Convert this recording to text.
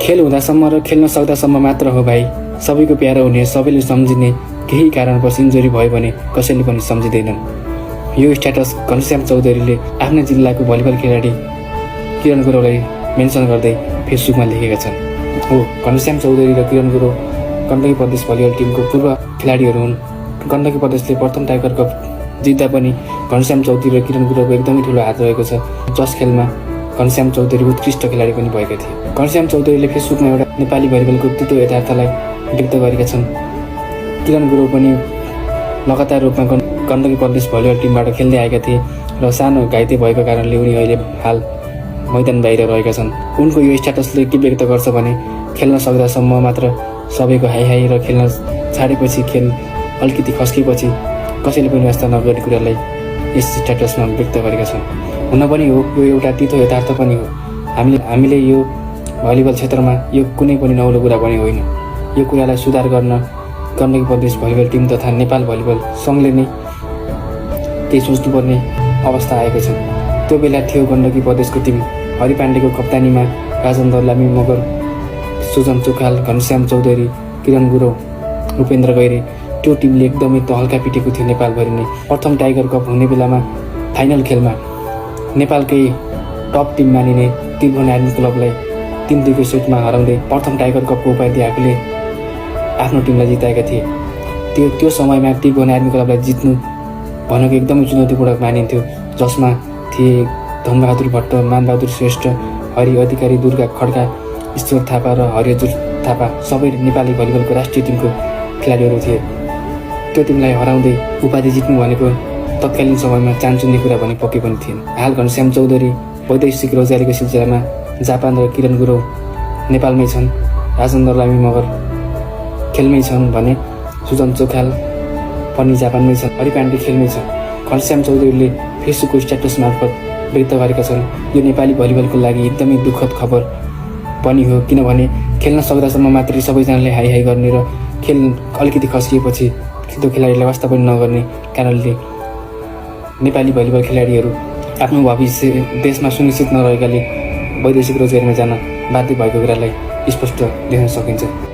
खेल हुँदासम्म र खेल्न सक्दासम्म मात्र हो भाइ। सबैको प्यारो हुने, सबैले सम्झिने, केही कारणवश इन्जुरी भयो भने कसैले पनि सम्झिँदैनन्। यो स्ट्याटस घनश्याम चौधरीले आफ्नै जिल्लाको भलिबल खेलाडी किरण गुरुङलाई मेन्सन गर्दै फेसबुकमा लेखेका छन्। हो, घनश्याम चौधरी र किरण गुरुङ गण्डकी प्रदेश भलिबल टिमको पूर्व खेलाडीहरू हुन्। गण्डकी प्रदेशले प्रथम टाइगर कप जित्दा पनि घनश्याम चौधरी र किरण गुरुङको एकदमै ठुलो हात रहेको छ। जस खेलमा घनश्याम चौधरी उत्कृष्ट खेलाडी पनि भएका थिए। घनश्याम चौधरीले फेसबुकमा एउटा नेपाली भलिबलको तितो यथार्थलाई व्यक्त गरेका छन्। किरण गुरुङ पनि लगातार रूपमा गण्डकी प्रदेश भलिबल टिमबाट खेल्दै आएका थिए र सानो घाइते भएको कारणले उनी अहिले हाल मैदान बाहिर रहेका छन्। उनको यो स्ट्याटसले के व्यक्त गर्छ भने खेल्न सक्दासम्म मात्र सबैको हाई हाई र खेल्न छाडेपछि खेल अलिकति खस्केपछि कसैले पनि वास्ता नगरेको कुरालाई यस स्ट्याटसमा व्यक्त गरेका छन्। हुन पनि हो, यो एउटा तितो यथार्थ पनि हो। हामीले यो भलिबल क्षेत्रमा यो कुनै पनि नौलो कुरा पनि होइन। यो कुरालाई सुधार गर्न गण्डकी प्रदेश भलिबल टिम तथा नेपाल भलिबल सङ्घले नै केही सोच्नुपर्ने अवस्था आएको छ। त्यो बेला थियो गण्डकी प्रदेशको टिम हरि पाण्डेको कप्तानीमा राजेन्द्र लामी मगर, सुजन चोखाल, घनश्याम चौधरी, किरण गुरुङ, उपेन्द्र गैरे। त्यो टिमले एकदमै हल्का पिटेको थियो नेपालभरि नै। प्रथम टाइगर कप हुने बेलामा फाइनल खेलमा नेपालकै टप टिम मानिने त्रिभुवन आर्मी क्लबलाई 3-2 सेटमा हराउँदै प्रथम टाइगर कपको उपाधि आफूले आफ्नो टिमलाई जिताएका थिए। त्यो समयमा त्रिभुवन आर्मी क्लबलाई जित्नु भनेको एकदमै चुनौतीपूर्ण मानिन्थ्यो, जसमा थिए धनबहादुर भट्ट, मानबहादुर श्रेष्ठ, हरि अधिकारी, दुर्गा खड्का, ईश्वर थापा र हरिहजुर थापा। सबै नेपाली भलिबलको राष्ट्रिय टिमको खेलाडीहरू थिए। त्यो टिमलाई हराउँदै उपाधि जित्नु भनेको तत्कालीन समयमा चान्चुने कुरा भने पक्कै पनि थिएन। हाल घनश्याम चौधरी वैदेशिक रोजगारीको सिलसिलामा जापान र किरण गुरुङ नेपालमै छन्। राजेन्द्र लामी मगर खेलमै छन् भने सुजन चोखाल पनि जापानमै छन्। हरि पाण्डे खेलमै छन्। घनश्याम चौधरीले फेसबुकको स्ट्याटस मार्फत व्यक्त गरेका छन्, यो नेपाली भलिबलको लागि एकदमै दुःखद खबर पनि हो, किनभने खेल्न सक्दासम्म मात्रै सबैजनाले हाई हाई गर्ने र खेल अलिकति खस्किएपछि त्यो खेलाडीलाई वास्ता पनि नगर्ने कारणले नेपाली भलिबल खेलाडीहरू आफ्नो भविष्य देशमा सुनिश्चित नरहेकाले वैदेशिक रोजगारीमा जान बाध्य भएको कुरालाई स्पष्ट देख्न सकिन्छ।